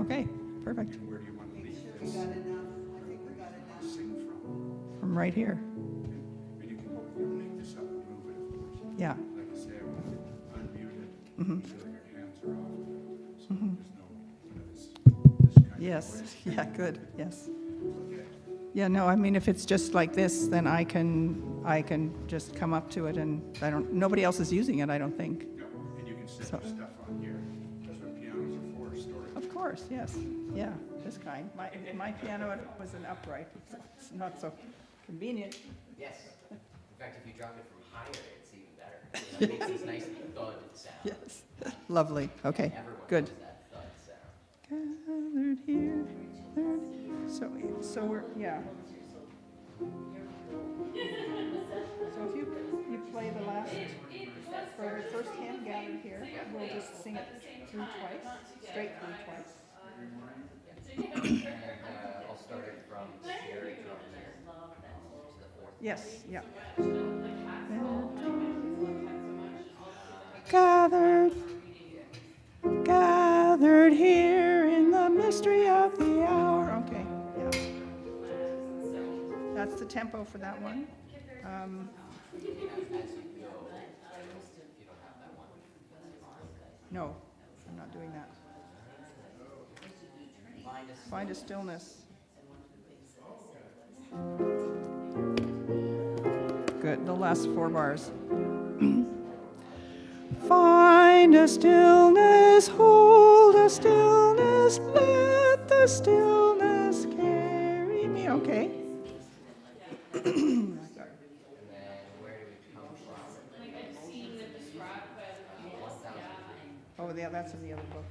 Okay, perfect. Where do you want to leave this? Sing From right here. and you can make this up and move it, of course. Yeah. Like I say, I want it unmuted, Mhm. so that your hands are off, so Mhm. there's no, this kind of Yes, noise. yeah, good, yes. Okay. Yeah, no, I mean, if it's just like this, then I can just come up to it and nobody else is using it, I don't think. No, and you can set So- your stuff on here. That's what pianos are for, storage. Of course, yes, yeah, this kind. My piano was an upright, so it's not so convenient. Yes. In fact, if you drop it from higher, it's even better. It makes this nice thud sound. Yes, lovely, okay, Everyone good. loves that thud sound. Gathered here, so we're, yeah. So if you play the last, for the first hand gathered here, we'll just sing it through twice, straight through twice. And I'll start it from here drum here to the fourth. Yes, yeah. Gathered here in the mystery of the hour. Okay, yeah. That's the tempo for that one. As you go, if you don't have that one. No, I'm not doing that. Find a stillness. Good, the last 4 bars. Find a stillness, hold a stillness, let the stillness carry me. Okay. And then where do we come from? 1,000. Oh, yeah, that's in the other book.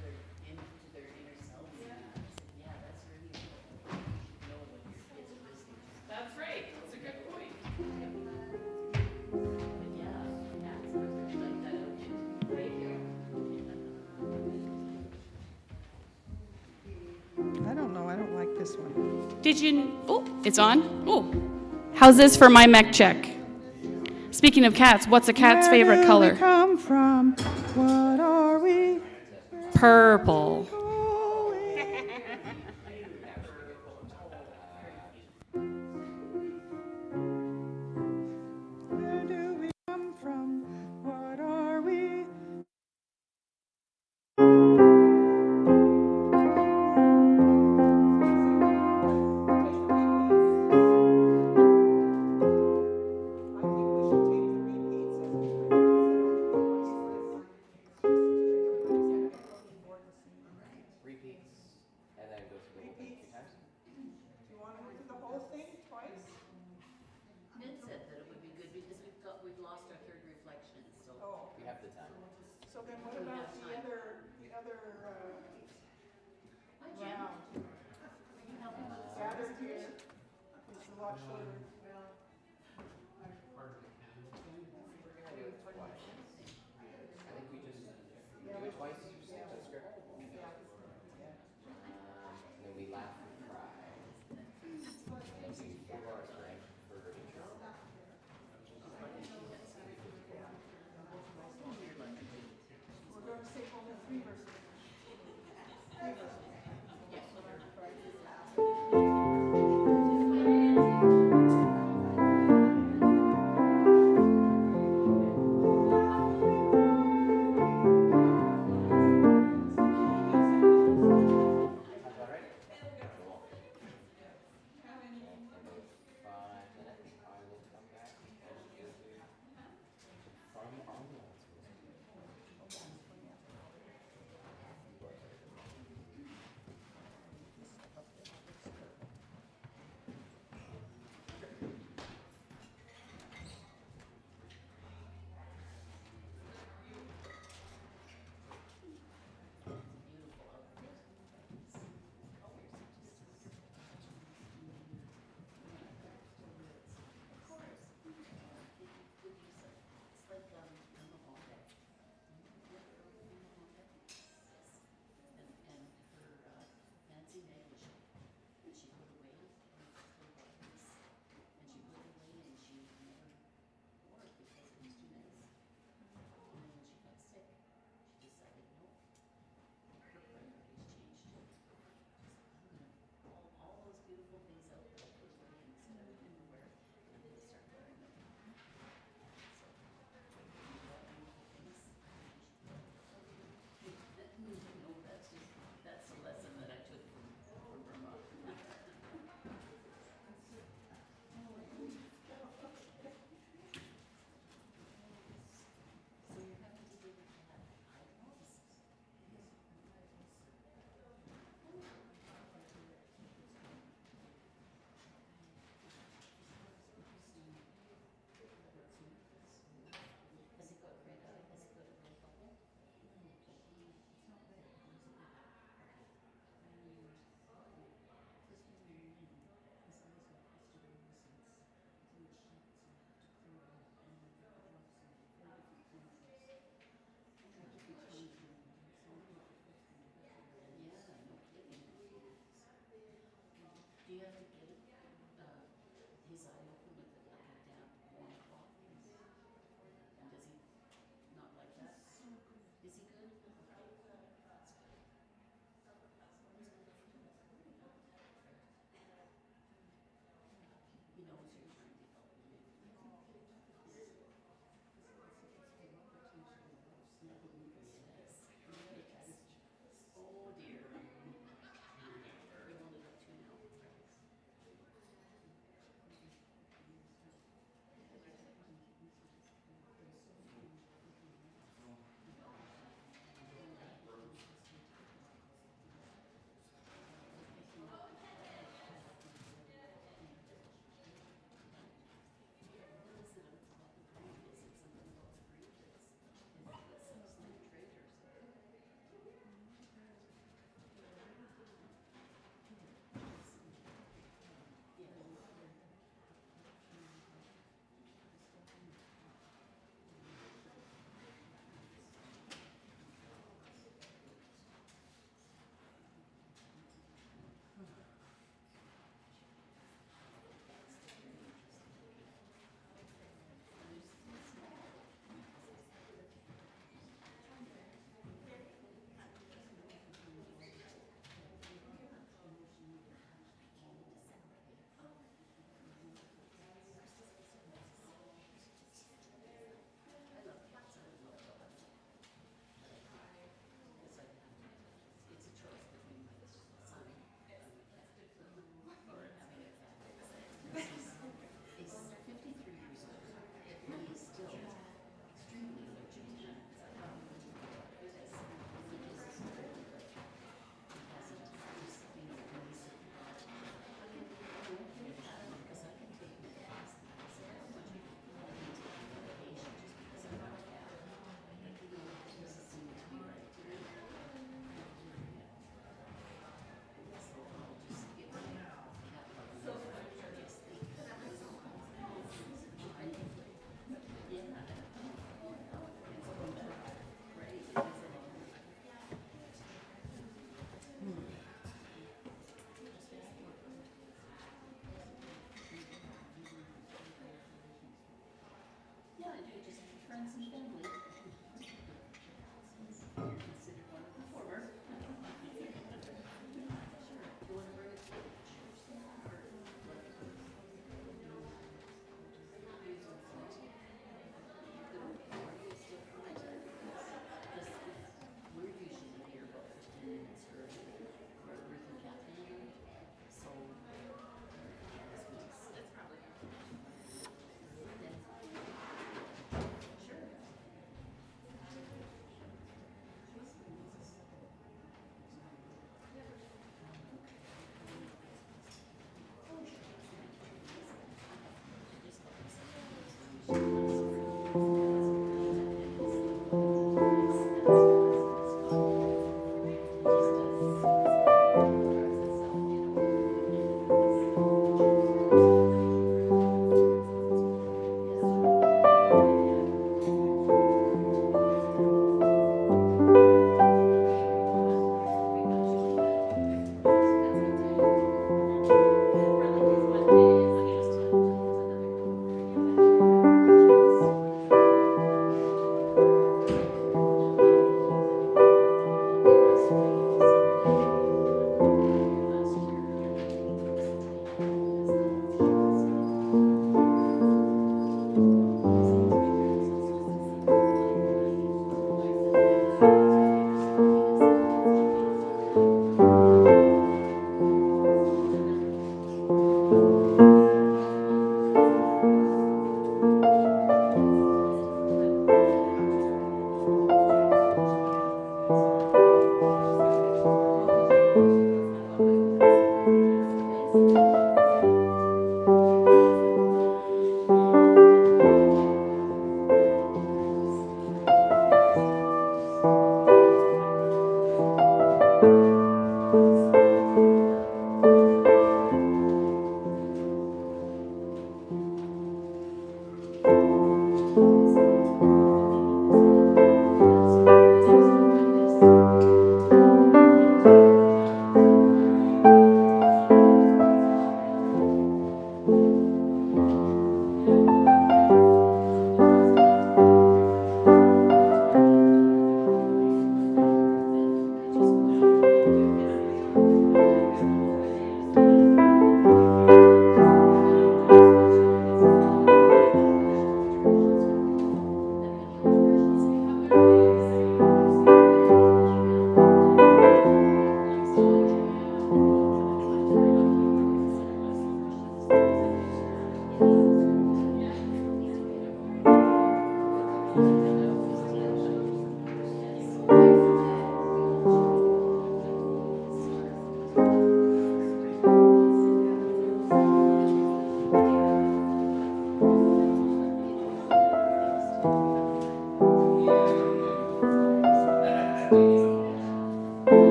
That's right. That's a good point. I don't know, I don't like this one. Did you? Oh, it's on. Oh, how's this for my mech check? Speaking of cats, what's a cat's favorite Where color? do we come from? What are we? Purple. Where do we come from? What are we? Repeats, and then go through the whole thing 2 times. Do you want to do the whole thing twice? Ned said that it would be good because we've lost our third reflection, so. Oh, We have the time. so then what about the other round? Gathered here. It's a lot shorter. I think we just do it twice, stick to the script. And then we laugh and cry. And then we 4 bars for intro. We're going to say only 3 verses. 3 verses. Yes.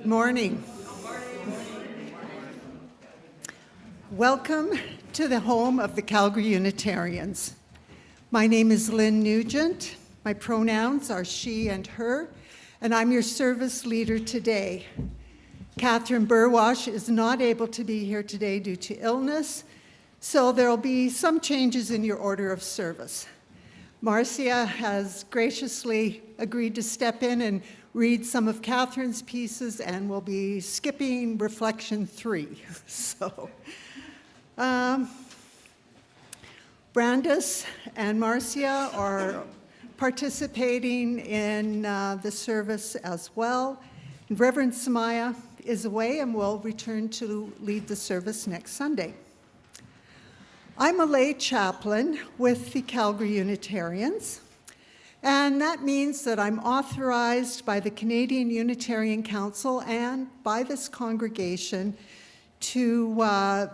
Morning. Welcome to the home of the Calgary Unitarians. My name is Lynn Nugent. My pronouns are she and her, and I'm your service leader today. Catherine Burwash is not able to be here today due to illness, so there'll be some changes in your order of service. Marcia has graciously agreed to step in and read some of Catherine's pieces, and we'll be skipping Reflection 3. So, Brandis and Marcia are participating in the service as well. And Reverend Samaya is away and will return to lead the service next Sunday. I'm a lay chaplain with the Calgary Unitarians, and that means that I'm authorized by the Canadian Unitarian Council and by this congregation to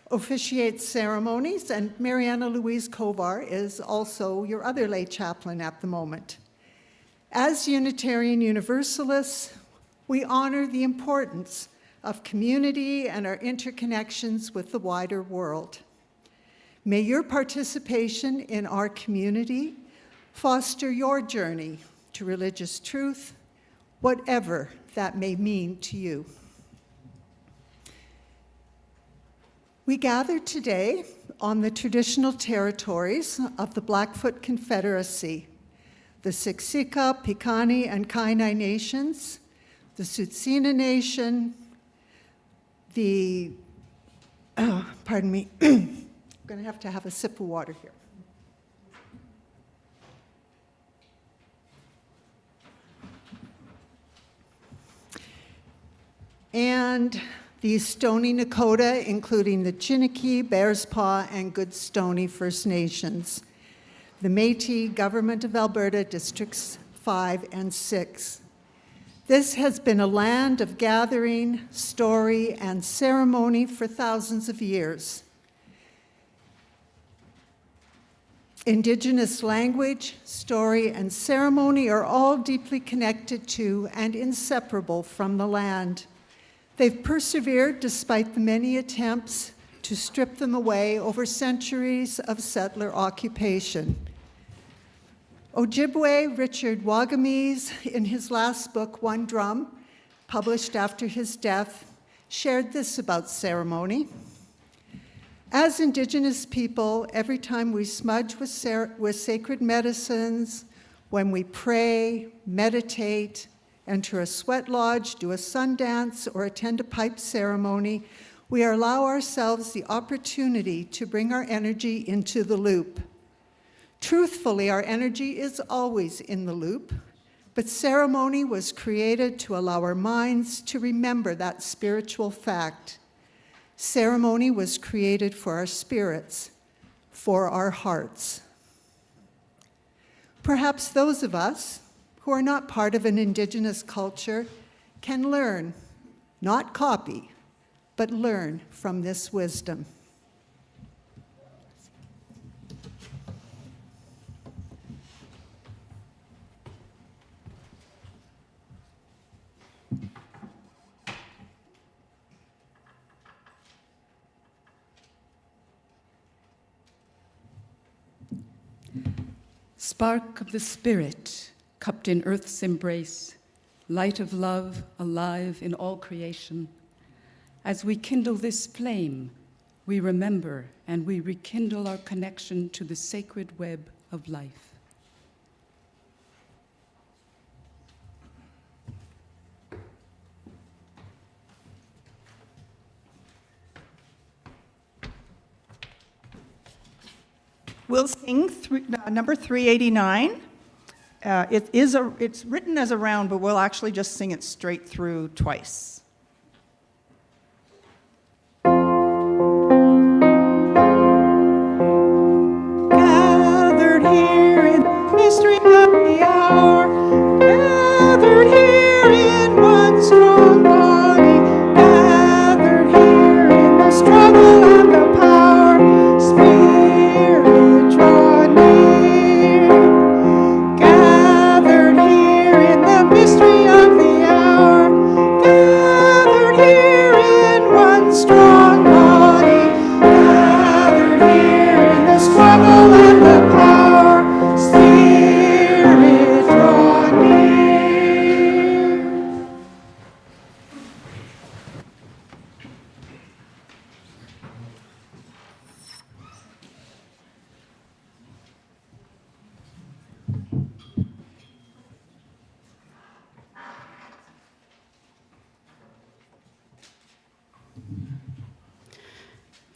officiate ceremonies, and Mariana Louise Kovar is also your other lay chaplain at the moment. As Unitarian Universalists, we honor the importance of community and our interconnections with the wider world. May your participation in our community foster your journey to religious truth, whatever that may mean to you. We gather today on the traditional territories of the Blackfoot Confederacy, the Siksika, Piikani, and Kainai nations, the Tsuut'ina Nation, the, pardon me, I'm going to have a sip of water here. And the Stoney Nakoda, including the Chiniki, Bearspaw, and Goodstoney First Nations, the Métis Government of Alberta Districts 5 and 6. This has been a land of gathering, story, and ceremony for thousands of years. Indigenous language, story, and ceremony are all deeply connected to and inseparable from the land. They've persevered despite the many attempts to strip them away over centuries of settler occupation. Ojibwe Richard Wagamese, in his last book, One Drum, published after his death, shared this about ceremony. As Indigenous people, every time we smudge with sacred medicines, when we pray, meditate, enter a sweat lodge, do a sun dance, or attend a pipe ceremony, we allow ourselves the opportunity to bring our energy into the loop. Truthfully, our energy is always in the loop, but ceremony was created to allow our minds to remember that spiritual fact. Ceremony was created for our spirits, for our hearts. Perhaps those of us who are not part of an Indigenous culture can learn, not copy, but learn from this wisdom. Spark of the Spirit, cupped in earth's embrace, light of love, alive in all creation. As we kindle this flame, we remember and we rekindle our connection to the sacred web of life. We'll sing number 389. It's written as a round, but we'll actually just sing it straight through twice. Gathered here in the mystery of the hour, gathered here in one strong body, gathered here in the struggle and the power. Spirit, draw near. Gathered here in the mystery of the hour, gathered here in one strong body, gathered here in the struggle and the power. Spirit, draw near.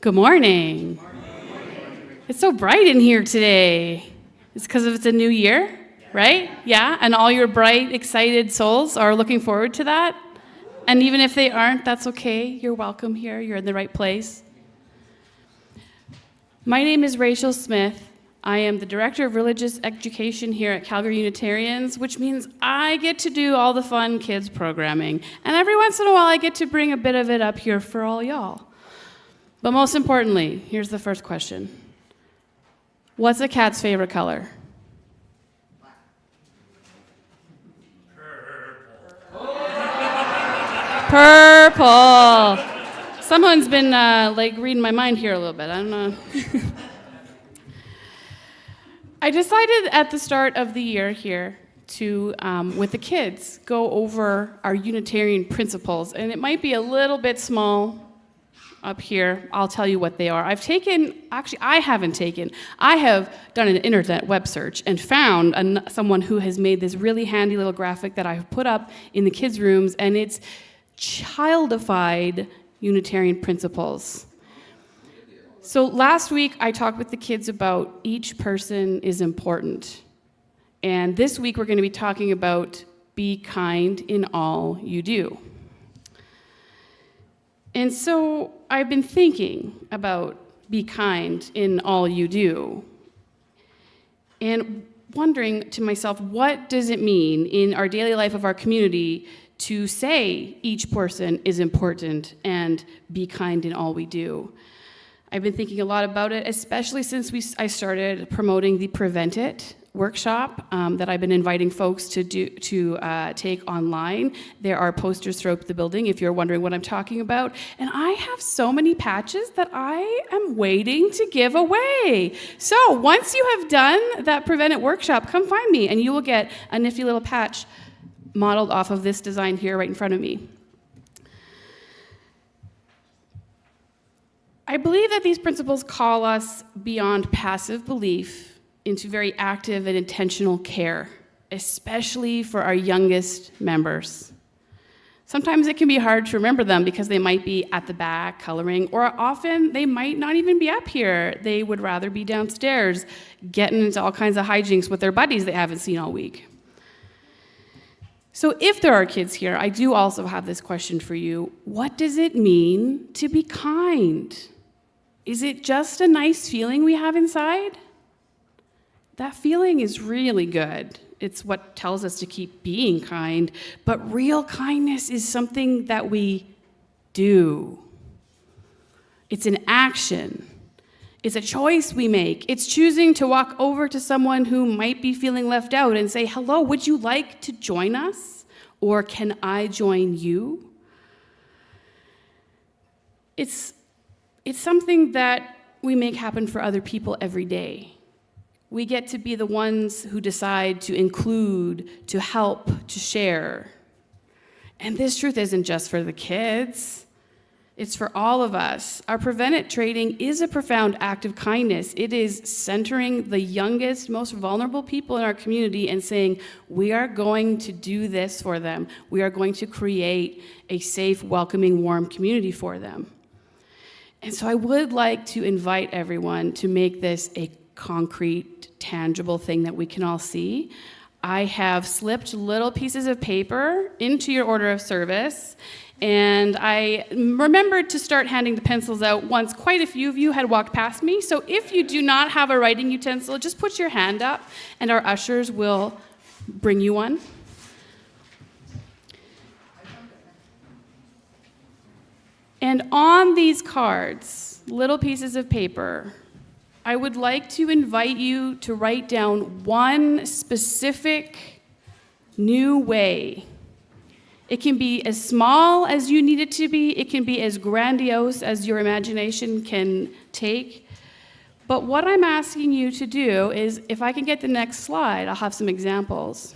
Good morning. It's so bright in here today. It's because it's a new year, right? Yeah, and all your bright, excited souls are looking forward to that. And even if they aren't, that's okay. You're welcome here. You're in the right place. My name is Rachel Smith. I am the Director of Religious Education here at Calgary Unitarians, which means I get to do all the fun kids programming. And every once in a while, I get to bring a bit of it up here for all y'all. But most importantly, here's the first question. What's a cat's favorite color? Purple. Someone's been reading my mind here a little bit. I don't know. I decided at the start of the year here to, with the kids, go over our Unitarian principles. And it might be a little bit small up here. I'll tell you what they are. I have done an internet web search and found someone who has made this really handy little graphic that I've put up in the kids' rooms, and it's childified Unitarian principles. So last week, I talked with the kids about each person is important. And this week, we're going to be talking about be kind in all you do. And so I've been thinking about be kind in all you do, and wondering to myself, what does it mean in our daily life of our community to say each person is important and be kind in all we do? I've been thinking a lot about it, especially since I started promoting the Prevent It workshop that I've been inviting folks to take online. There are posters throughout the building if you're wondering what I'm talking about. And I have so many patches that I am waiting to give away. So once you have done that Prevent It workshop, come find me and you will get a nifty little patch modeled off of this design here right in front of me. I believe that these principles call us beyond passive belief into very active and intentional care, especially for our youngest members. Sometimes it can be hard to remember them because they might be at the back coloring, or often they might not even be up here. They would rather be downstairs getting into all kinds of hijinks with their buddies they haven't seen all week. So if there are kids here, I do also have this question for you. What does it mean to be kind? Is it just a nice feeling we have inside? That feeling is really good. It's what tells us to keep being kind. But real kindness is something that we do. It's an action. It's a choice we make. It's choosing to walk over to someone who might be feeling left out and say, hello, would you like to join us? Or can I join you? It's something that we make happen for other people every day. We get to be the ones who decide to include, to help, to share. And this truth isn't just for the kids. It's for all of us. Our Prevent It training is a profound act of kindness. It is centering the youngest, most vulnerable people in our community and saying, we are going to do this for them. We are going to create a safe, welcoming, warm community for them. And so I would like to invite everyone to make this a concrete, tangible thing that we can all see. I have slipped little pieces of paper into your order of service, and I remembered to start handing the pencils out once quite a few of you had walked past me. So if you do not have a writing utensil, just put your hand up, and our ushers will bring you one. And on these cards, little pieces of paper, I would like to invite you to write down one specific new way. It can be as small as you need it to be. It can be as grandiose as your imagination can take. But what I'm asking you to do is, if I can get the next slide, I'll have some examples.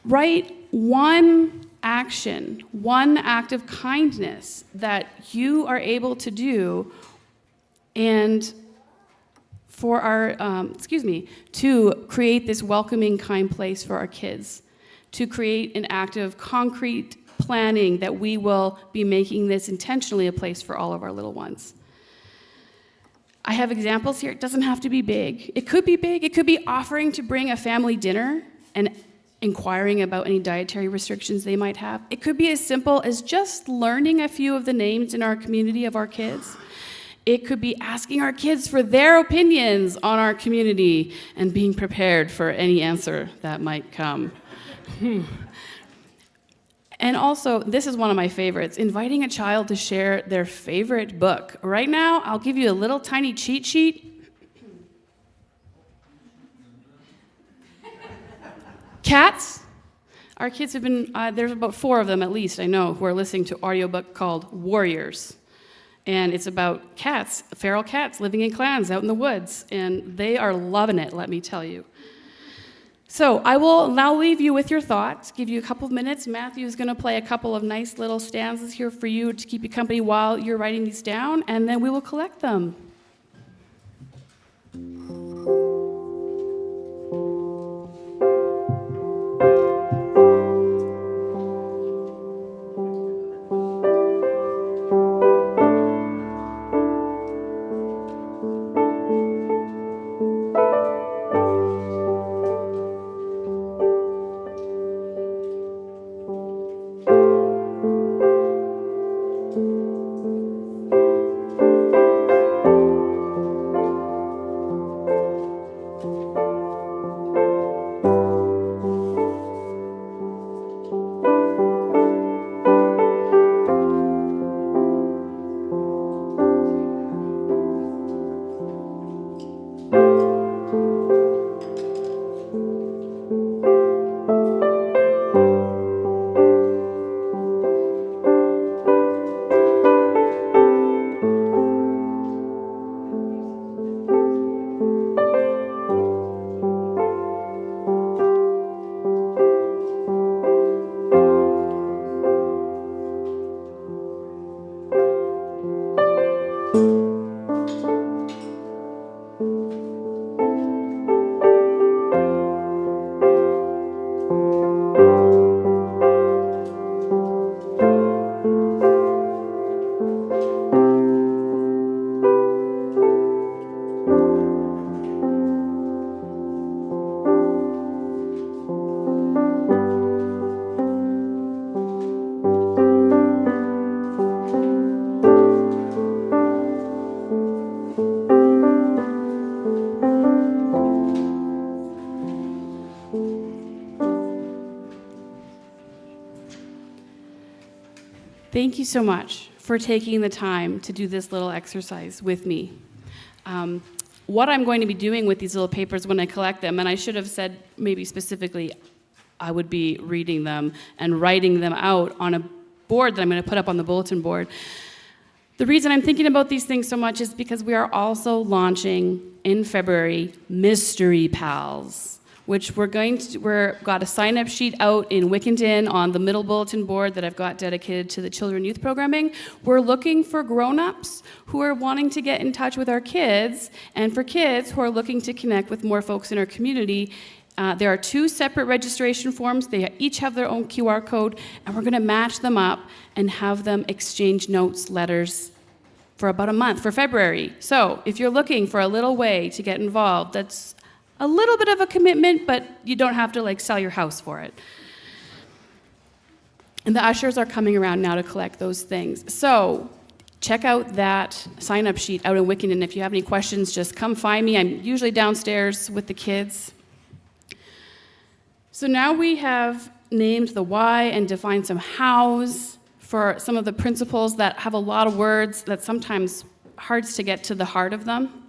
Write one action, one act of kindness that you are able to do, and for our, to create this welcoming, kind place for our kids, to create an act of concrete planning that we will be making this intentionally a place for all of our little ones. I have examples here. It doesn't have to be big. It could be big. It could be offering to bring a family dinner and inquiring about any dietary restrictions they might have. It could be as simple as just learning a few of the names in our community of our kids. It could be asking our kids for their opinions on our community and being prepared for any answer that might come. And also, this is one of my favorites, inviting a child to share their favorite book. Right now, I'll give you a little tiny cheat sheet. Cats. Our kids have been, there's about 4 of them at least, I know, who are listening to an audiobook called Warriors. And it's about cats, feral cats living in clans out in the woods. And they are loving it, let me tell you. So I will now leave you with your thoughts, give you a couple of minutes. Matthew is going to play a couple of nice little stanzas here for you to keep you company while you're writing these down, and then we will collect them. Thank you so much for taking the time to do this little exercise with me. What I'm going to be doing with these little papers when I collect them, and I should have said maybe specifically, I would be reading them and writing them out on a board that I'm going to put up on the bulletin board. The reason I'm thinking about these things so much is because we are also launching in February Mystery Pals, which we've got a sign-up sheet out in Wickenton on the middle bulletin board that I've got dedicated to the children youth programming. We're looking for grown-ups who are wanting to get in touch with our kids, and for kids who are looking to connect with more folks in our community. There are 2 separate registration forms. They each have their own QR code, and we're going to match them up and have them exchange notes, letters for about a month for February. So if you're looking for a little way to get involved, that's a little bit of a commitment, but you don't have to like sell your house for it. And the ushers are coming around now to collect those things. So check out that sign-up sheet out in Wickenton. If you have any questions, just come find me. I'm usually downstairs with the kids. So now we have named the why and defined some hows for some of the principles that have a lot of words that sometimes hard to get to the heart of them.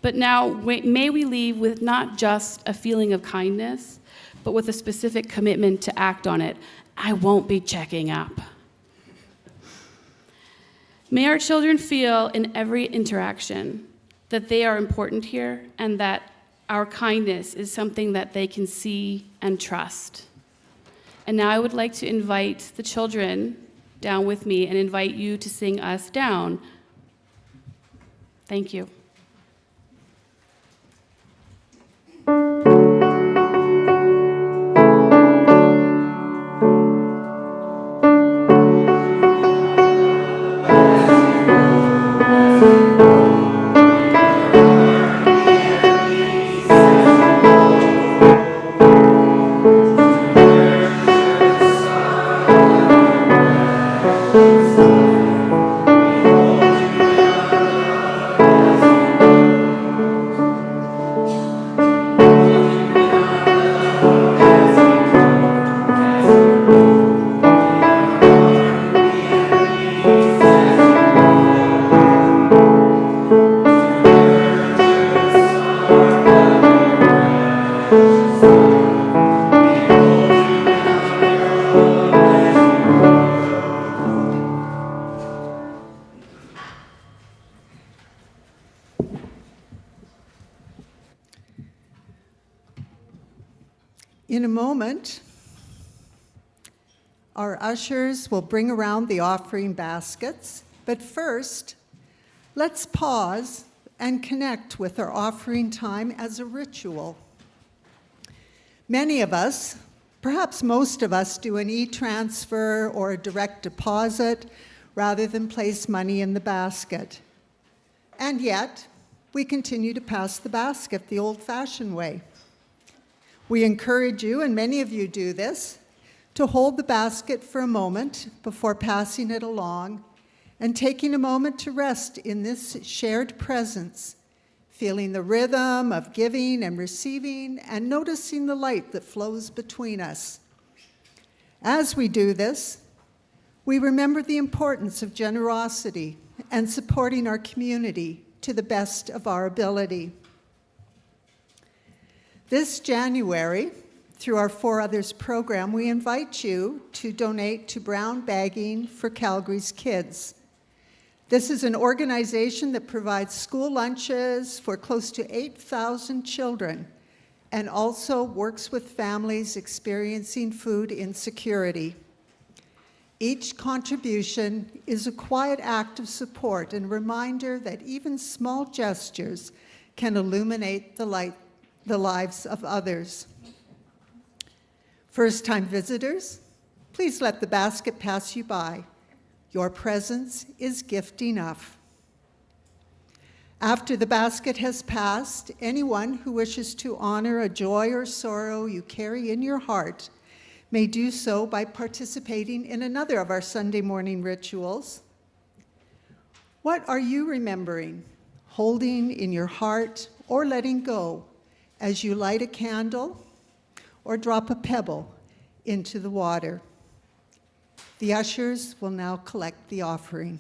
But now may we leave with not just a feeling of kindness, but with a specific commitment to act on it. I won't be checking up. May our children feel in every interaction that they are important here and that our kindness is something that they can see and trust. And now I would like to invite the children down with me and invite you to sing us down. Thank you. In a moment, our ushers will bring around the offering baskets, but first, let's pause and connect with our offering time as a ritual. Many of us, perhaps most of us, do an e-transfer or a direct deposit rather than place money in the basket. And yet, we continue to pass the basket the old-fashioned way. We encourage you, and many of you do this, to hold the basket for a moment before passing it along and taking a moment to rest in this shared presence, feeling the rhythm of giving and receiving and noticing the light that flows between us. As we do this, we remember the importance of generosity and supporting our community to the best of our ability. This January, through our For Others program, we invite you to donate to Brown Bagging for Calgary's Kids. This is an organization that provides school lunches for close to 8,000 children and also works with families experiencing food insecurity. Each contribution is a quiet act of support and reminder that even small gestures can illuminate the lives of others. First-time visitors, please let the basket pass you by. Your presence is gift enough. After the basket has passed, anyone who wishes to honor a joy or sorrow you carry in your heart may do so by participating in another of our Sunday morning rituals. What are you remembering, holding in your heart, or letting go as you light a candle or drop a pebble into the water? The ushers will now collect the offering.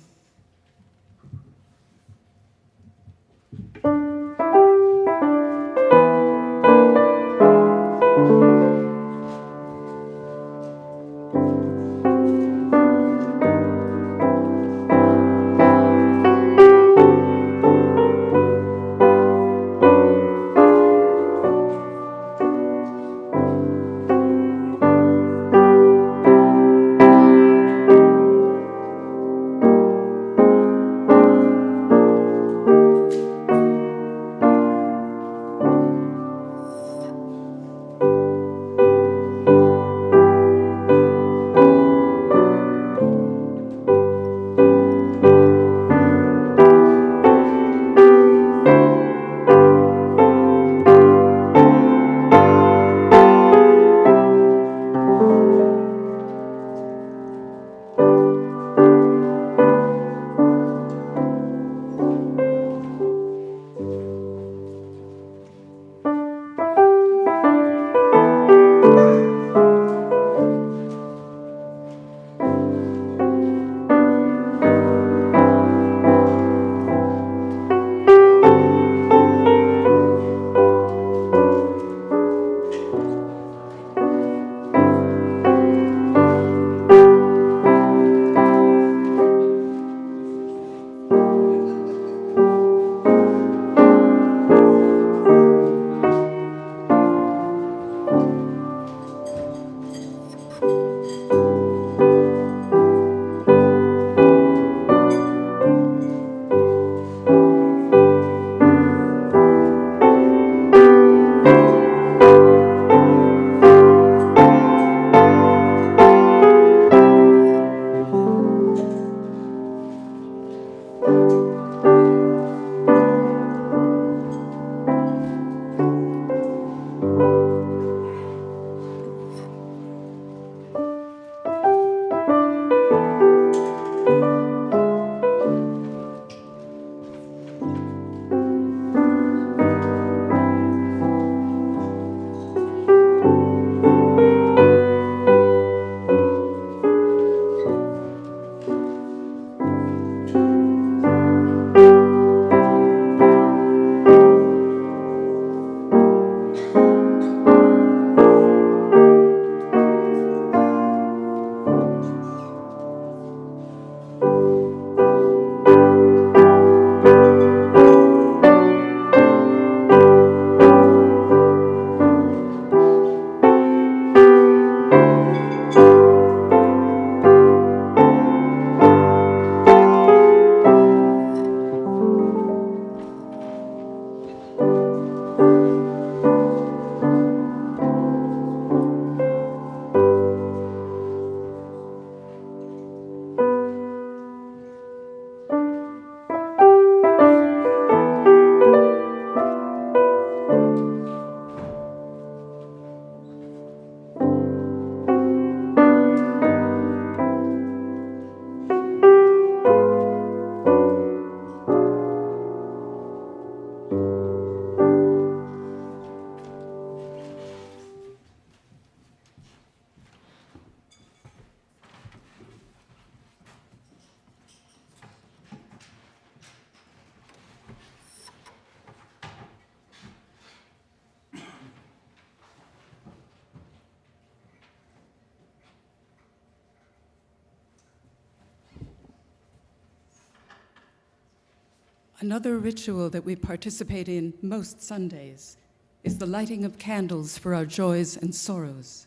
Another ritual that we participate in most Sundays is the lighting of candles for our joys and sorrows.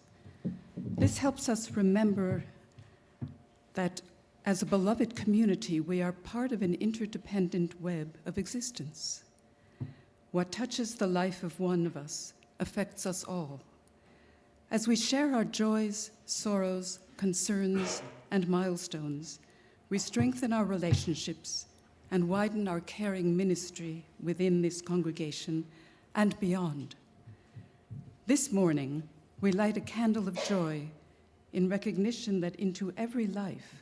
This helps us remember that as a beloved community, we are part of an interdependent web of existence. What touches the life of one of us affects us all. As we share our joys, sorrows, concerns, and milestones, we strengthen our relationships and widen our caring ministry within this congregation and beyond. This morning, we light a candle of joy in recognition that into every life,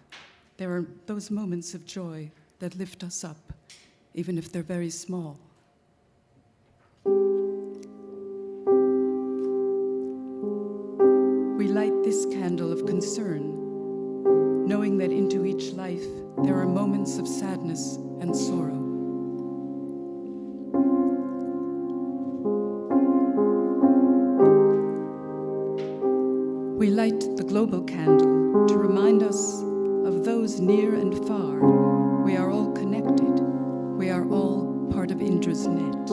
there are those moments of joy that lift us up, even if they're very small. We light this candle of concern, moments of sadness and sorrow. We light the global candle to remind us of those near and far. We are all connected. We are all part of Indra's net.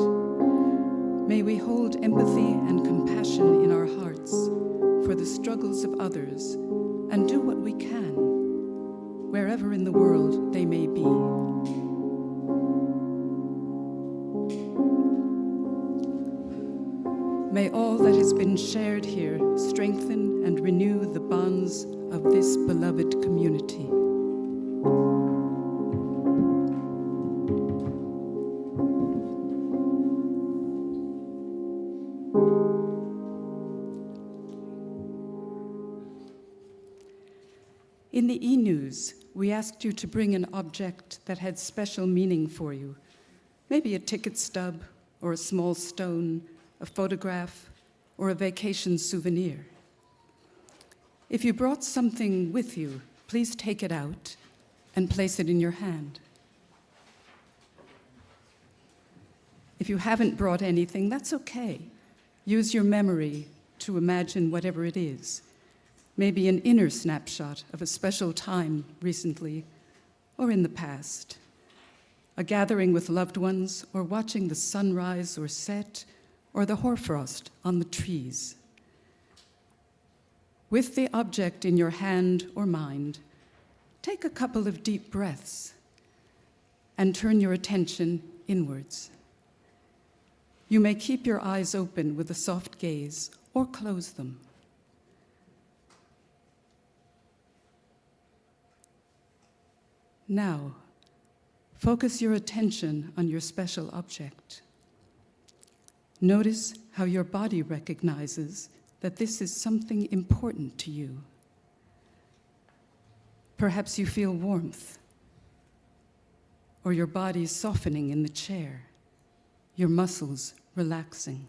May we hold empathy and compassion in our hearts for the struggles of others and do what we can, wherever in the world they may be. May all that has been shared here strengthen and renew the bonds of this beloved community. In the e-news, we asked you to bring an object that had special meaning for you. Maybe a ticket stub, or a small stone, a photograph, or a vacation souvenir. If you brought something with you, please take it out and place it in your hand. If you haven't brought anything, that's okay. Use your memory to imagine whatever it is. Maybe an inner snapshot of a special time recently or in the past. A gathering with loved ones, or watching the sunrise or set, or the hoarfrost on the trees. With the object in your hand or mind, take a couple of deep breaths and turn your attention inwards. You may keep your eyes open with a soft gaze or close them. Now, focus your attention on your special object. Notice how your body recognizes that this is something important to you. Perhaps you feel warmth, or your body softening in the chair, your muscles relaxing,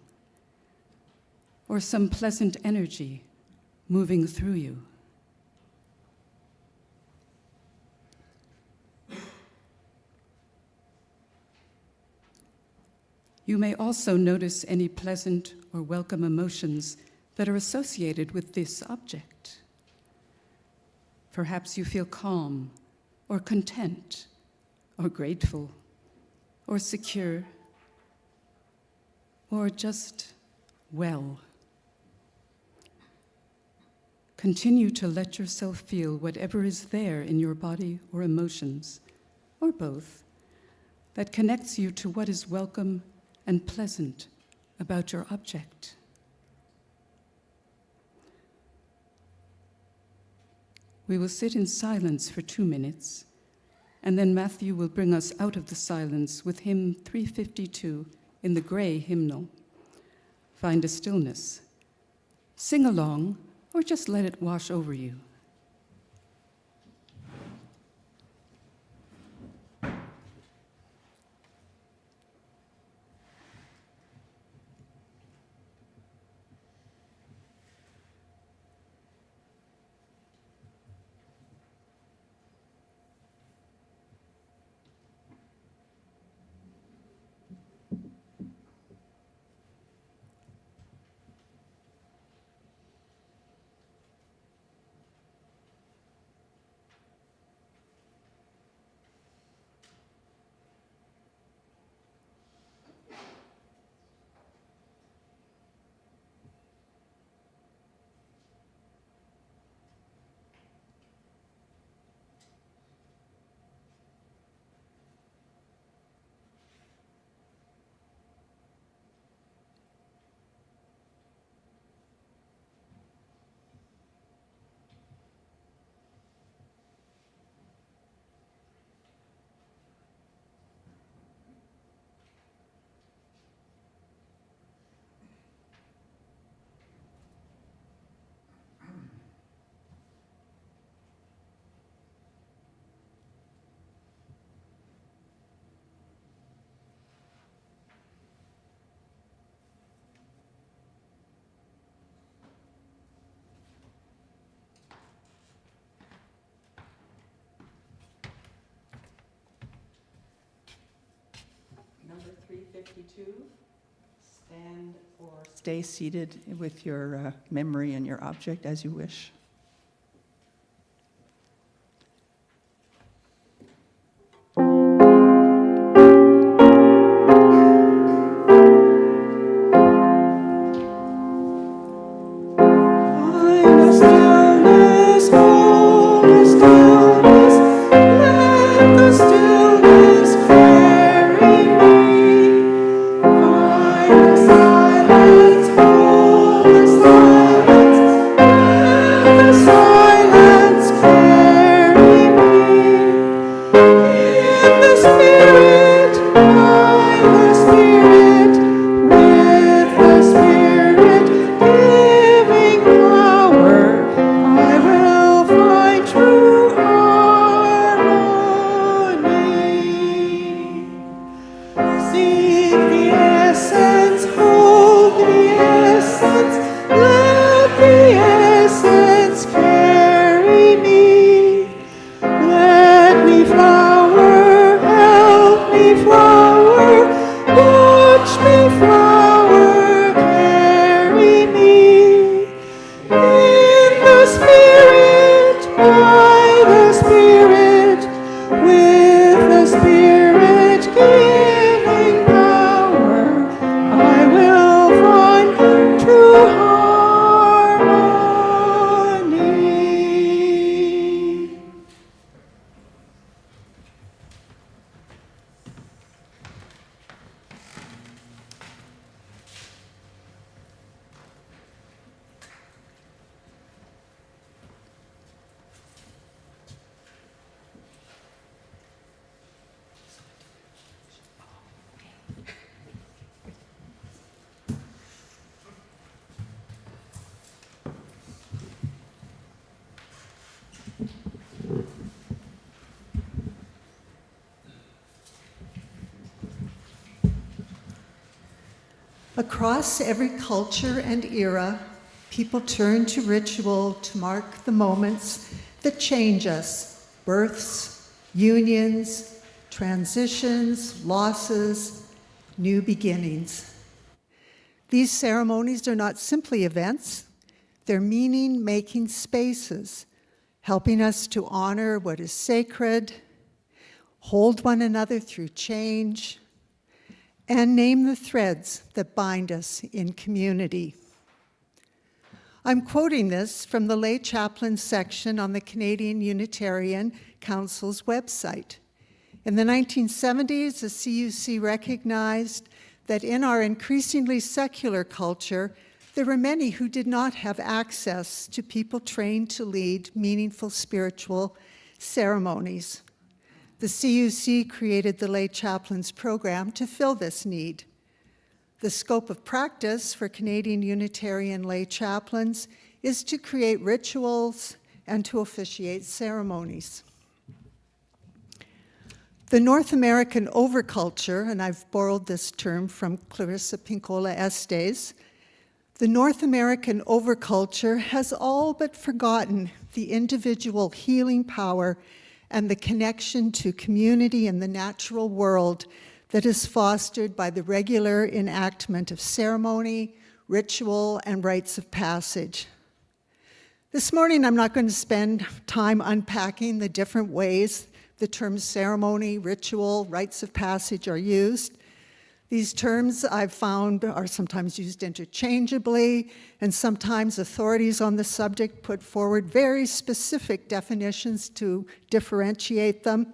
or some pleasant energy moving through you. You may also notice any pleasant or welcome emotions that are associated with this object. Perhaps you feel calm, or content, or grateful, or secure, or just well. Continue to let yourself feel whatever is there in your body or emotions, or both, that connects you to what is welcome and pleasant about your object. We will sit in silence for 2 minutes, and then Matthew will bring us out of the silence with hymn 352 in the gray hymnal. Find a stillness. Sing along, or just let it wash over you. 352. Stand or stay seated with your memory and your object as you wish. Across every culture and era, people turn to ritual to mark the moments that change us: births, unions, transitions, losses, new beginnings. These ceremonies are not simply events, they're meaning-making spaces, helping us to honor what is sacred, hold one another through change, and name the threads that bind us in community. I'm quoting this from the lay chaplain section on the Canadian Unitarian Council's website. In the 1970s, the CUC recognized that in our increasingly secular culture, there were many who did not have access to people trained to lead meaningful spiritual ceremonies. The CUC created the Lay Chaplains Program to fill this need. The scope of practice for Canadian Unitarian lay chaplains is to create rituals and to officiate ceremonies. The North American overculture, and I've borrowed this term from Clarissa Pinkola Estes, the North American overculture has all but forgotten the individual healing power and the connection to community and the natural world that is fostered by the regular enactment of ceremony, ritual, and rites of passage. This morning, I'm not going to spend time unpacking the different ways the terms ceremony, ritual, rites of passage are used. These terms I've found are sometimes used interchangeably, and sometimes authorities on the subject put forward very specific definitions to differentiate them.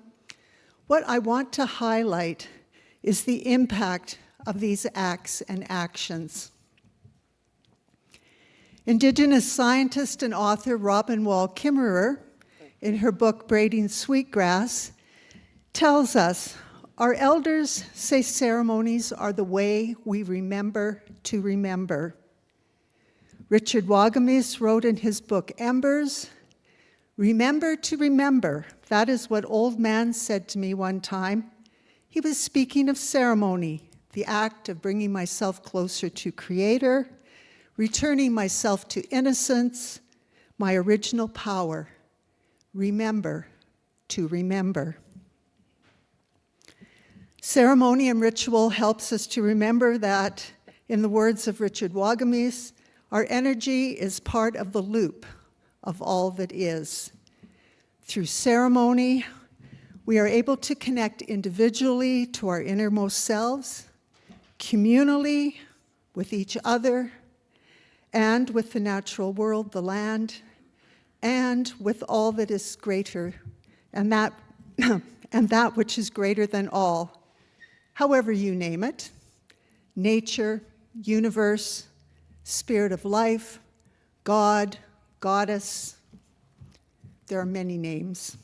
What I want to highlight is the impact of these acts and actions. Indigenous scientist and author Robin Wall Kimmerer, in her book Braiding Sweetgrass, tells us, our elders say ceremonies are the way we remember to remember. Richard Wagamis wrote in his book Embers, remember to remember. That is what old man said to me one time. He was speaking of ceremony, the act of bringing myself closer to Creator, returning myself to innocence, my original power. Remember to remember. Ceremony and ritual helps us to remember that, in the words of Richard Wagamese, our energy is part of the loop of all that is. Through ceremony, we are able to connect individually to our innermost selves, communally with each other, and with the natural world, the land, and with all that is greater, and that, and that which is greater than all, however you name it: nature, universe, spirit of life, God, goddess. There are many names.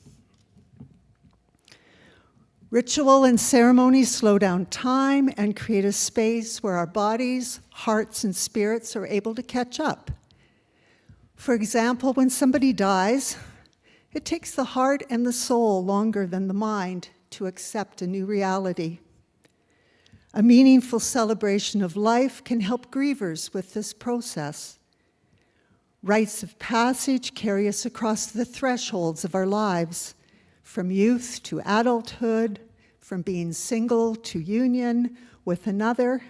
Ritual and ceremony slow down time and create a space where our bodies, hearts, and spirits are able to catch up. For example, when somebody dies, it takes the heart and the soul longer than the mind to accept a new reality. A meaningful celebration of life can help grievers with this process. Rites of passage carry us across the thresholds of our lives, from youth to adulthood, from being single to union with another,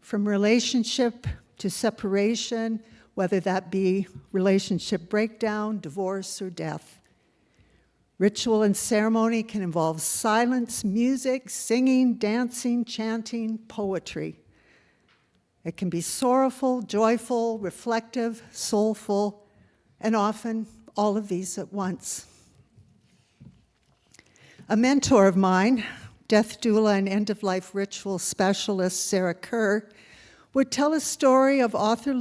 from relationship to separation, whether that be relationship breakdown, divorce, or death. Ritual and ceremony can involve silence, music, singing, dancing, chanting, poetry. It can be sorrowful, joyful, reflective, soulful, and often all of these at once. A mentor of mine, death doula and end-of-life ritual specialist Sarah Kerr, would tell a story of author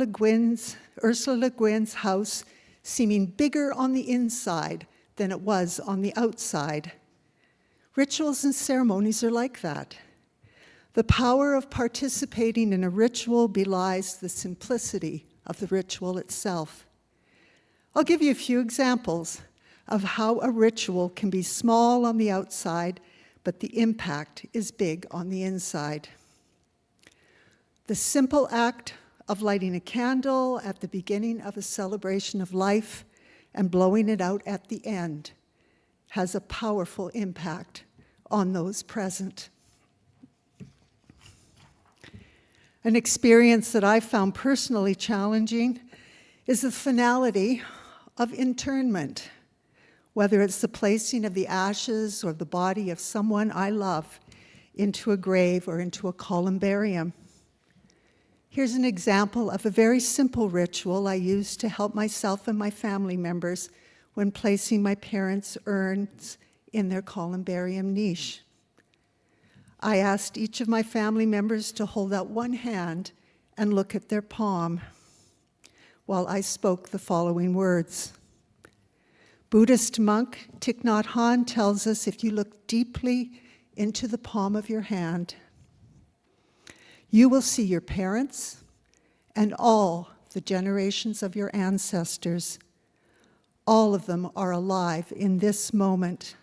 Ursula Le Guin's house seeming bigger on the inside than it was on the outside. Rituals and ceremonies are like that. The power of participating in a ritual belies the simplicity of the ritual itself. I'll give you a few examples of how a ritual can be small on the outside, but the impact is big on the inside. The simple act of lighting a candle at the beginning of a celebration of life and blowing it out at the end has a powerful impact on those present. An experience that I found personally challenging is the finality of internment, whether it's the placing of the ashes or the body of someone I love into a grave or into a columbarium. Here's an example of a very simple ritual I used to help myself and my family members when placing my parents' urns in their columbarium niche. I asked each of my family members to hold out one hand and look at their palm while I spoke the following words. Buddhist monk Thich Nhat Hanh tells us if you look deeply into the palm of your hand, you will see your parents and all the generations of your ancestors. All of them are alive in this moment.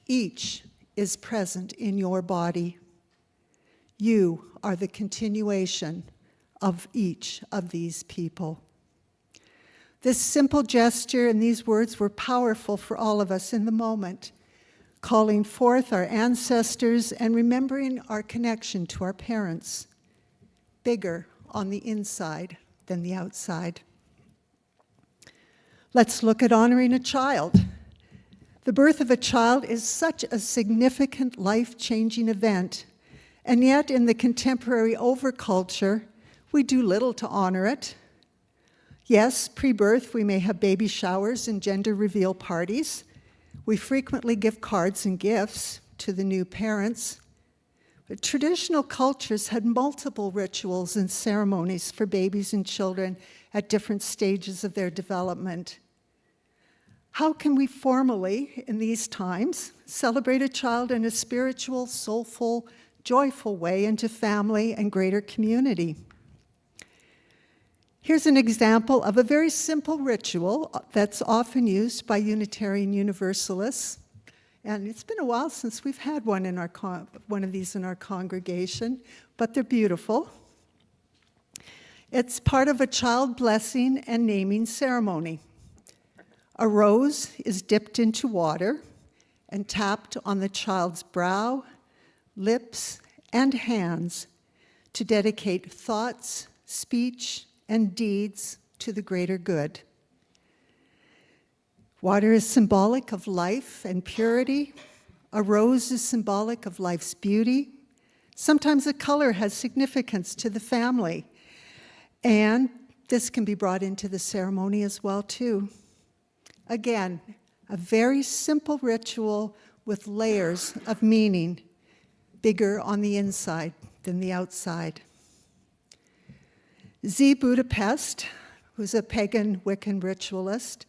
Each is present in your body. You are the continuation of each of these people. This simple gesture and these words were powerful for all of us in the moment, calling forth our ancestors and remembering our connection to our parents, bigger on the inside than the outside. Let's look at honoring a child. The birth of a child is such a significant, life-changing event, and yet in the contemporary overculture, we do little to honor it. Yes, pre-birth, we may have baby showers and gender reveal parties. We frequently give cards and gifts to the new parents. But traditional cultures had multiple rituals and ceremonies for babies and children at different stages of their development. How can we formally, in these times, celebrate a child in a spiritual, soulful, joyful way into family and greater community? Here's an example of a very simple ritual that's often used by Unitarian Universalists. And it's been a while since we've had one of these in our congregation, but they're beautiful. It's part of a child blessing and naming ceremony. A rose is dipped into water and tapped on the child's brow, lips, and hands to dedicate thoughts, speech, and deeds to the greater good. Water is symbolic of life and purity. A rose is symbolic of life's beauty. Sometimes a color has significance to the family, and this can be brought into the ceremony as well, too. Again, a very simple ritual with layers of meaning, bigger on the inside than the outside. Z. Budapest, who's a pagan Wiccan ritualist,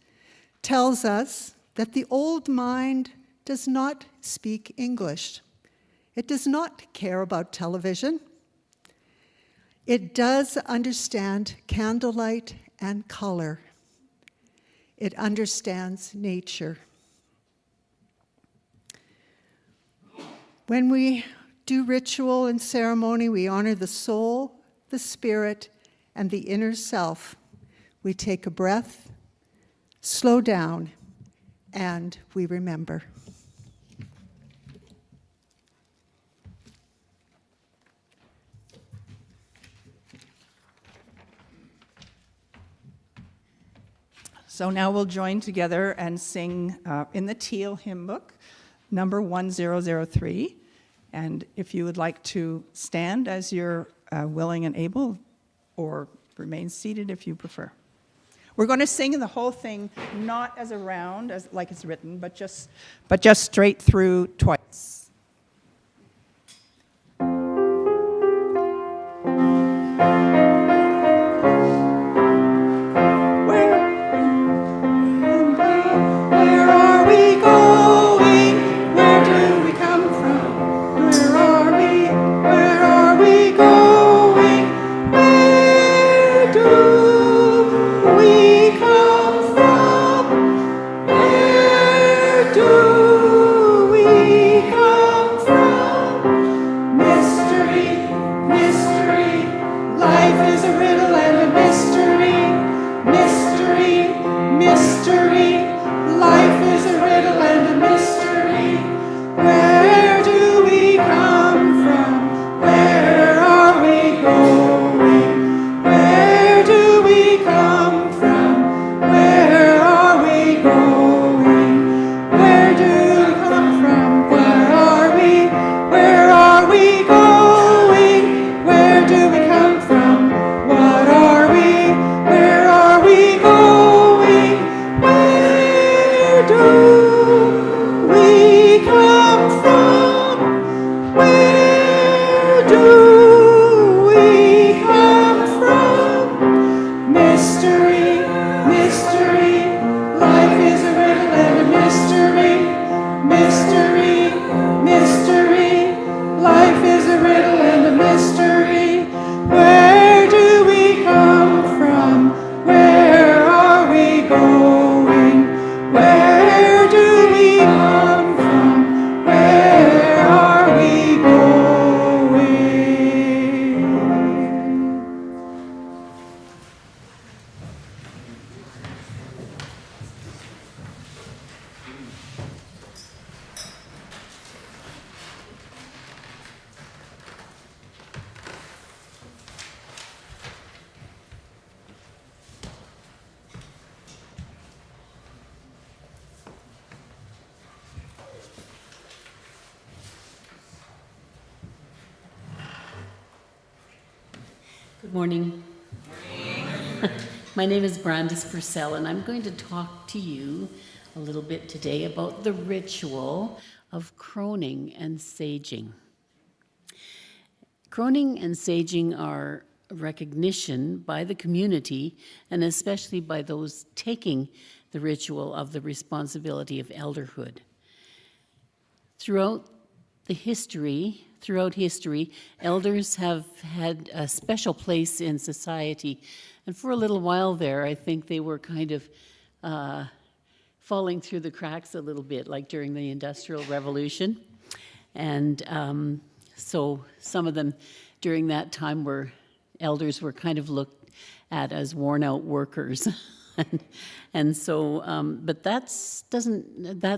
tells us that the old mind does not speak English. It does not care about television. It does understand candlelight and color. It understands nature. When we do ritual and ceremony, we honor the soul, the spirit, and the inner self. We take a breath, slow down, and we remember. So now we'll join together and sing in the Teal hymn book, number 1003. And if you would like to stand as you're willing and able, or remain seated if you prefer. We're going to sing the whole thing, not as a round, as like it's written, but just straight through twice. Where are we going? Where do we come from? Where are we? Where are we going? Where do we come from? Where do we come from? Mystery, mystery, life is a riddle and a mystery. Mystery, mystery, life is a riddle and a mystery. Where do we come from? Where are we going? Where do we come from? Where are we going? Where do we come from? Where are we? Where are we going? Where do we come from? What are we? Where are we going? Where do we come from? Where do we come from? Mystery, mystery, life is a riddle and a mystery. Mystery, mystery, life is a riddle and a mystery. Where do we come from? Where are we going? Where do we come from? Where are we going? Good morning. My name is Brandis Purcell, and I'm going to talk to you a little bit today about the ritual of croning and saging. Croning and saging are a recognition by the community, and especially by those taking the ritual, of the responsibility of elderhood. Throughout history, elders have had a special place in society. And for a little while there, I think they were kind of falling through the cracks a little bit, like during the Industrial Revolution. And so some of them during that time elders were kind of looked at as worn out workers. And so, but that's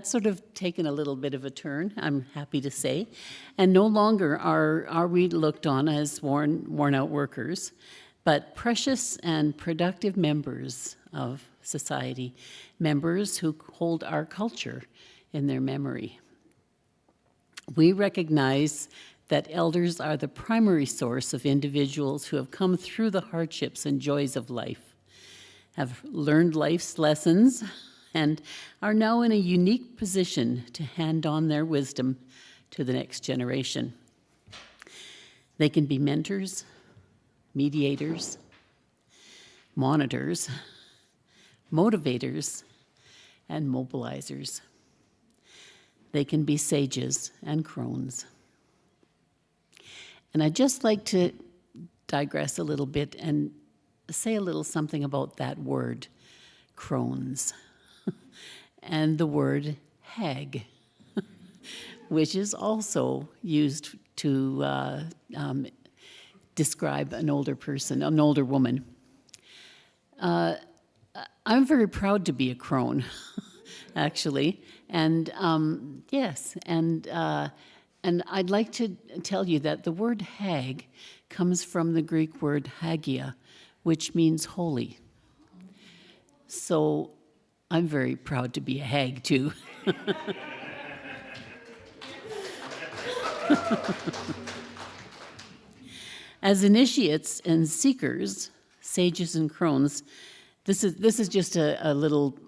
sort of taken a little bit of a turn, I'm happy to say. And no longer are we looked on as worn out workers, but precious and productive members of society, members who hold our culture in their memory. We recognize that elders are the primary source of individuals who have come through the hardships and joys of life, have learned life's lessons, and are now in a unique position to hand on their wisdom to the next generation. They can be mentors, mediators, monitors, motivators, and mobilizers. They can be sages and crones. And I'd just like to digress a little bit and say a little something about that word, crones, and the word hag, which is also used to describe an older person, an older woman. I'm very proud to be a crone, actually, and yes, and I'd like to tell you that the word hag comes from the Greek word hagia, which means holy. So I'm very proud to be a hag, too. As initiates and seekers, sages and crones, this is just a little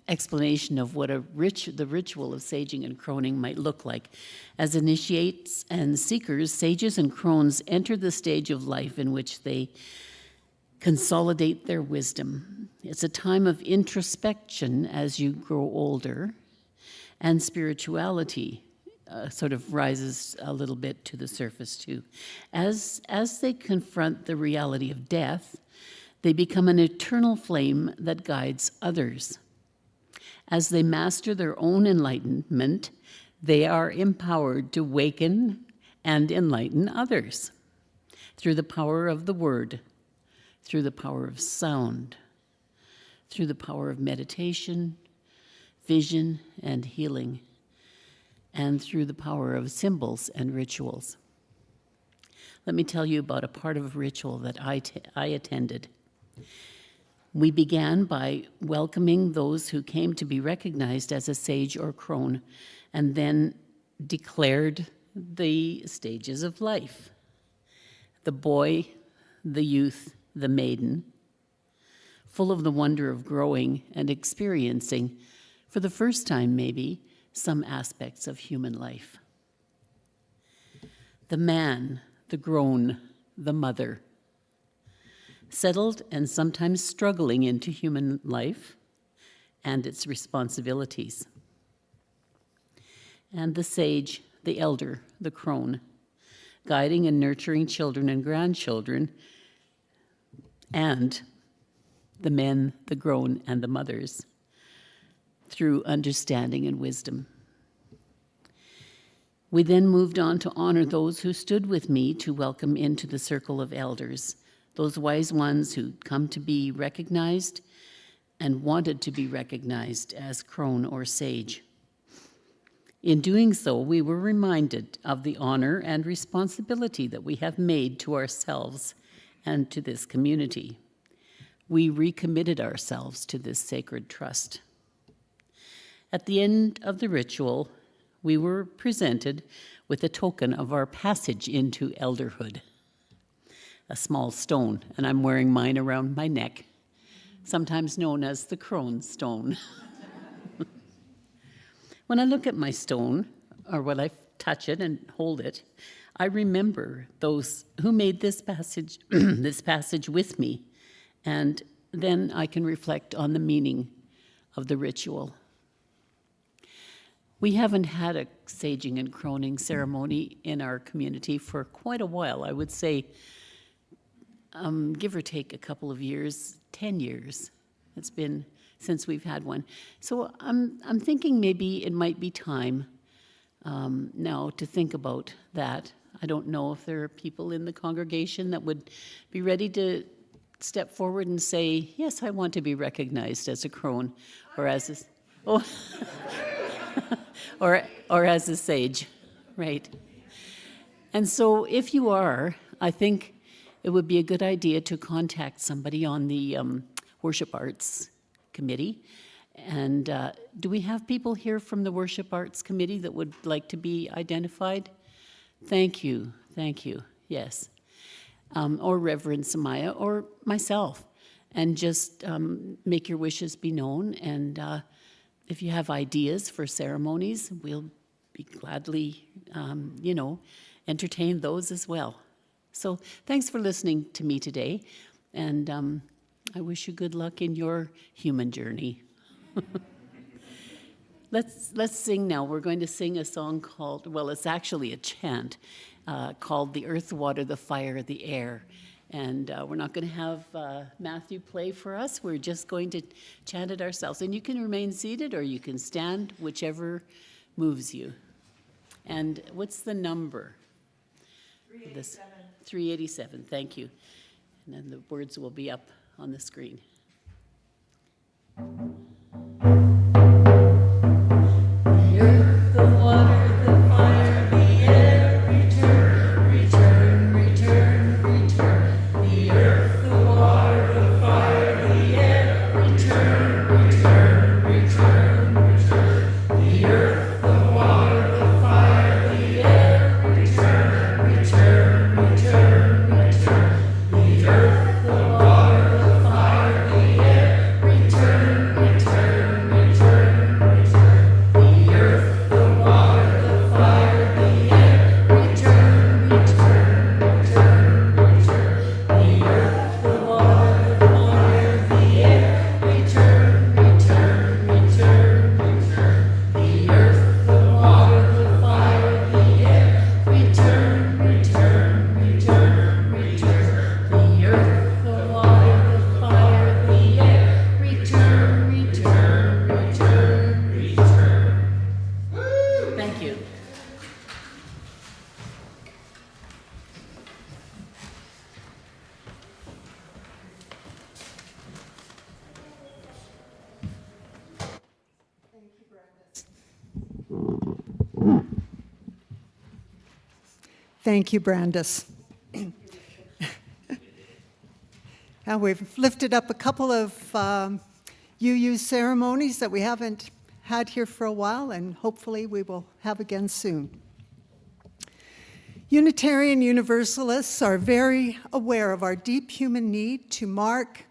explanation of what the ritual of saging and croning might look like. As initiates and seekers, sages and crones enter the stage of life in which they consolidate their wisdom. It's a time of introspection as you grow older, and spirituality sort of rises a little bit to the surface too. As they confront the reality of death, they become an eternal flame that guides others. As they master their own enlightenment, they are empowered to waken and enlighten others through the power of the word, through the power of sound, through the power of meditation, vision, and healing, and through the power of symbols and rituals. Let me tell you about a part of a ritual that I attended. We began by welcoming those who came to be recognized as a sage or crone, and then declared the stages of life: the boy, the youth, the maiden, full of the wonder of growing and experiencing, for the first time maybe, some aspects of human life. The man, the grown, the mother, settled and sometimes struggling into human life and its responsibilities. And the sage, the elder, the crone, guiding and nurturing children and grandchildren, and the men, the grown, and the mothers, through understanding and wisdom. We then moved on to honor those who stood with me to welcome into the circle of elders, those wise ones who come to be recognized and wanted to be recognized as crone or sage. In doing so, we were reminded of the honor and responsibility that we have made to ourselves and to this community. We recommitted ourselves to this sacred trust. At the end of the ritual, we were presented with a token of our passage into elderhood, a small stone, and I'm wearing mine around my neck, sometimes known as the crone stone. When I look at my stone, or when I touch it and hold it, I remember those who made this passage, this passage with me, and then I can reflect on the meaning of the ritual. We haven't had a saging and croning ceremony in our community for quite a while. I would say, give or take a couple of years, 10 years. It's been since we've had one. So I'm thinking maybe it might be time now to think about that. I don't know if there are people in the congregation that would be ready to step forward and say, yes, I want to be recognized as a crone or as a, oh, or as a sage, right? And so if you are, I think it would be a good idea to contact somebody on the Worship Arts Committee. And do we have people here from the Worship Arts Committee that would like to be identified? Thank you, yes. Or Reverend Samaya, or myself. And just make your wishes be known. And if you have ideas for ceremonies, we'll be gladly, entertain those as well. So thanks for listening to me today. And I wish you good luck in your human journey. Let's sing now. We're going to sing a song called, well, it's actually a chant called The Earth, the Water, the Fire, the Air. And we're not going to have Matthew play for us. We're just going to chant it ourselves. And you can remain seated or you can stand, whichever moves you. And what's the number? 387. 387, thank you. And then the words will be up on the screen. The earth, the water, the fire, the air, return, return, return, return. The earth, the water, the fire, the air, return, return, return, return. The earth, the water, the fire, the air, return, return, return, return. The earth, the water, the fire, the air, return, return, return, return. The earth, the water, the fire, the air, return, return, return, return. The earth, the water, the fire, the air, return, return, return, return. The earth, the water, the fire, the air, return, return, return, return. The earth, the water, the fire, the air, return, return, return, return. Thank you. Thank you, Brandis. Now we've lifted up a couple of UU ceremonies that we haven't had here for a while, and hopefully we will have again soon. Unitarian Universalists are very aware of our deep human need to mark,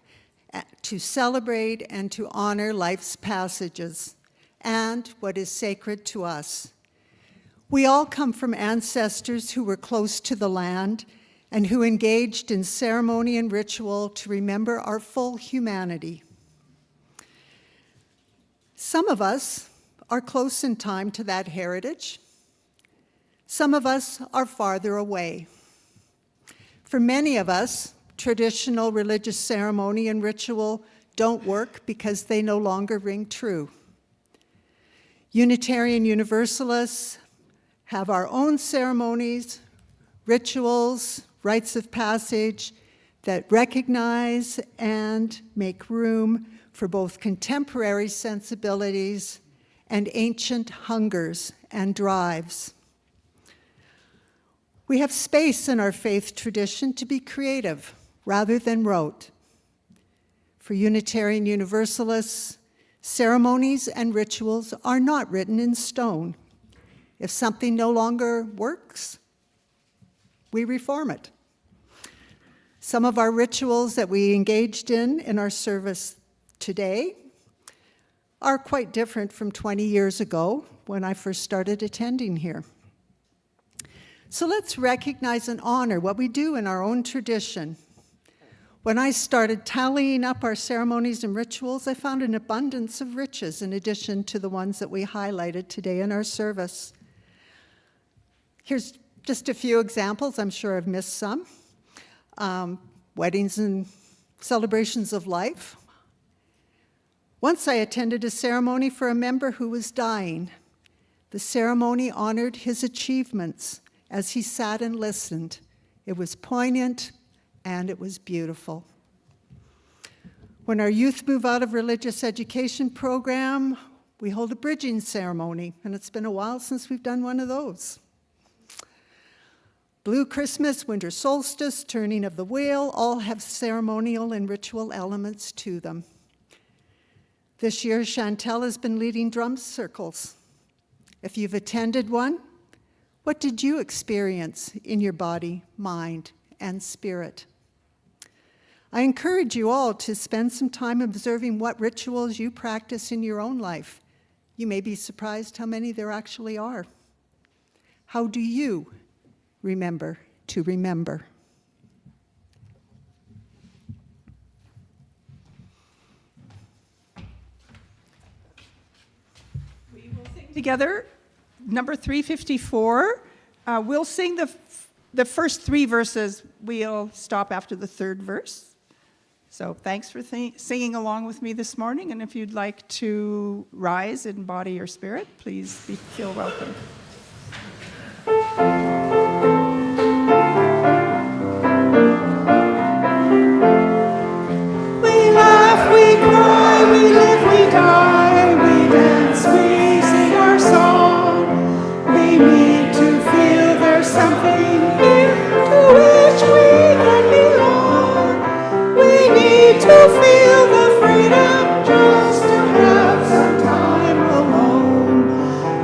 to celebrate, and to honor life's passages and what is sacred to us. We all come from ancestors who were close to the land and who engaged in ceremony and ritual to remember our full humanity. Some of us are close in time to that heritage. Some of us are farther away. For many of us, traditional religious ceremony and ritual don't work because they no longer ring true. Unitarian Universalists have our own ceremonies, rituals, rites of passage that recognize and make room for both contemporary sensibilities and ancient hungers and drives. We have space in our faith tradition to be creative rather than rote. For Unitarian Universalists, ceremonies and rituals are not written in stone. If something no longer works, we reform it. Some of our rituals that we engaged in our service today are quite different from 20 years ago when I first started attending here. So let's recognize and honor what we do in our own tradition. When I started tallying up our ceremonies and rituals, I found an abundance of riches in addition to the ones that we highlighted today in our service. Here's just a few examples. I'm sure I've missed some. Weddings and celebrations of life. Once I attended a ceremony for a member who was dying. The ceremony honored his achievements as he sat and listened. It was poignant and it was beautiful. When our youth move out of religious education program, we hold a bridging ceremony, and it's been a while since we've done one of those. Blue Christmas, winter solstice, turning of the wheel, all have ceremonial and ritual elements to them. This year, Chantel has been leading drum circles. If you've attended one, what did you experience in your body, mind, and spirit? I encourage you all to spend some time observing what rituals you practice in your own life. You may be surprised how many there actually are. How do you remember to remember? We will sing together number 354. We'll sing the first 3 verses. We'll stop after the 3rd verse. So thanks for singing along with me this morning, and if you'd like to rise in body or spirit, please feel welcome. We laugh, we cry, we live, we die, we dance, we sing our song. We need to feel there's something here to which we can belong. We need to feel the freedom just to have some time alone.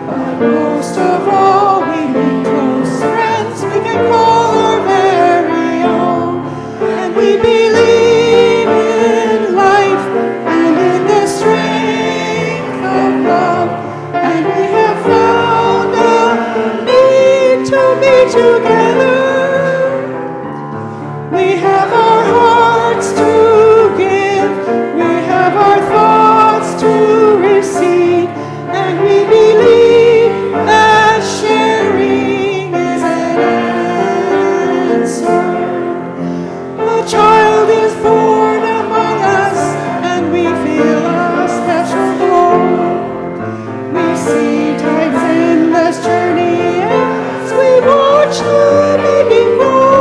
But most of all, we need close friends we can call our very own. And we believe in life and in the strength of love. And we have found a need to be together. We have our hearts to give, we have our thoughts to receive, and we believe that sharing is an answer. A child is born among us, and we feel a special glow. We see times endless journey as we watch the baby grow.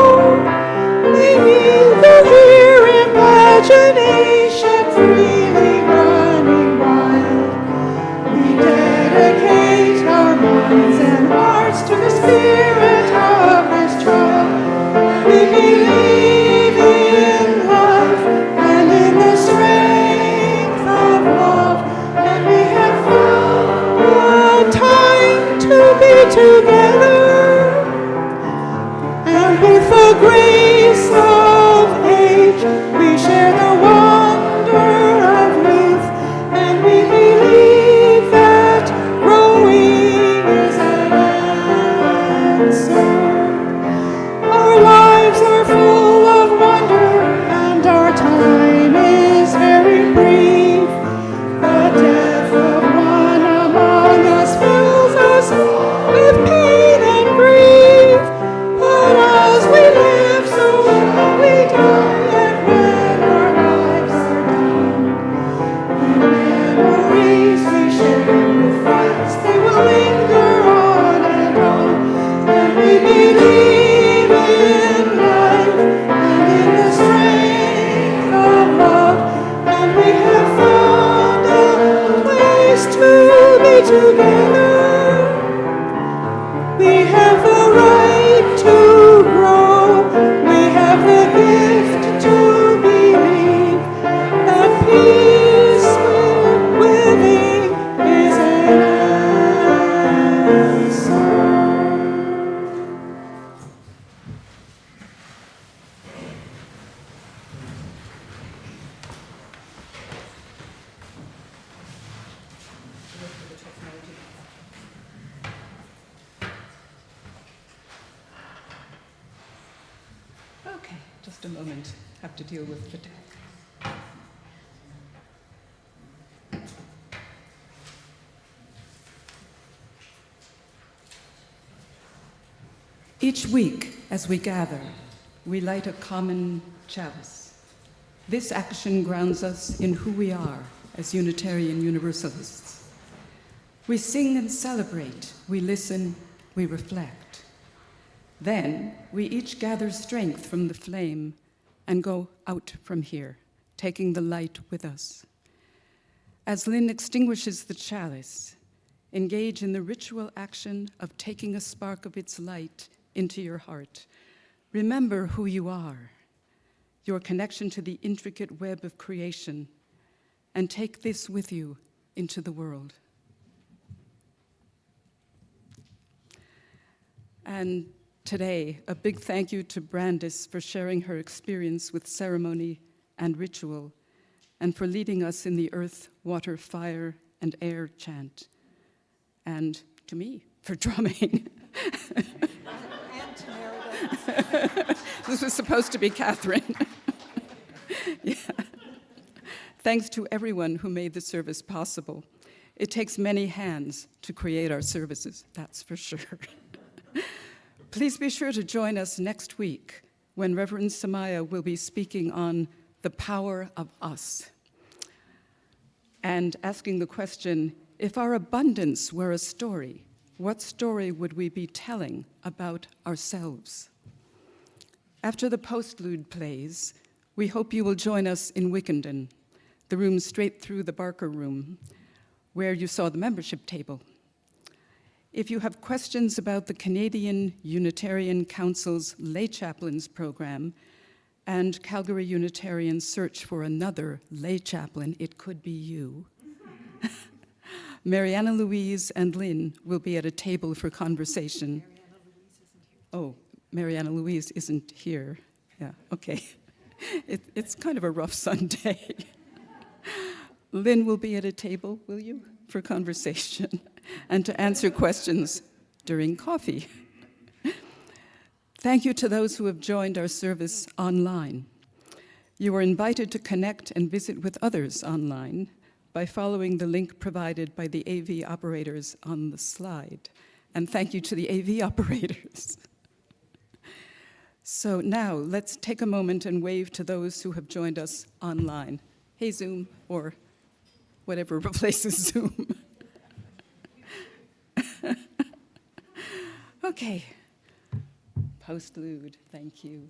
We feel the clear imagination freely running wild. We dedicate our minds and hearts to the spirit of this child. We believe in life and in the strength of love, and we have found a time to be together. And with the grace of age, we share the wonder of youth, and we believe that growing is an answer. Our lives are full of wonder, and our time is very brief. The death of one among us fills us with pain and grief. But as we live, so shall we die, and when our lives are done, the memories we share with friends, they will linger on and on. And we believe in life and in the strength of love, and we have found a place to be together. We have the right to grow. We have the gift to believe that peace we're living is an answer. Okay, just a moment. Have to deal with the tech. Each week, as we gather, we light a common chalice. This action grounds us in who we are as Unitarian Universalists. We sing and celebrate, we listen, we reflect. Then we each gather strength from the flame and go out from here taking the light with us. As Lynn extinguishes the chalice, engage in the ritual action of taking a spark of its light into your heart. Remember who you are, your connection to the intricate web of creation, and take this with you into the world. And today, a big thank you to Brandis for sharing her experience with ceremony and ritual, and for leading us in the earth, water, fire, and air chant. And to me, for drumming. And to Meredith. This was supposed to be Catherine. Yeah. Thanks to everyone who made the service possible. It takes many hands to create our services, that's for sure. Please be sure to join us next week when Reverend Samaya will be speaking on the power of us and asking the question, if our abundance were a story, what story would we be telling about ourselves? After the postlude plays, we hope you will join us in Wickenden, the room straight through the Barker Room, where you saw the membership table. If you have questions about the Canadian Unitarian Council's Lay Chaplains program and Calgary Unitarian's search for another lay chaplain, it could be you. Mariana Louise and Lynn will be at a table for conversation. Oh, Mariana Louise isn't here. Yeah, okay. It's kind of a rough Sunday. Lynn will be at a table, will you, for conversation and to answer questions during coffee. Thank you to those who have joined our service online. You are invited to connect and visit with others online by following the link provided by the AV operators on the slide. And thank you to the AV operators. So now let's take a moment and wave to those who have joined us online. Hey, Zoom, or whatever replaces Zoom. Okay. Postlude, thank you.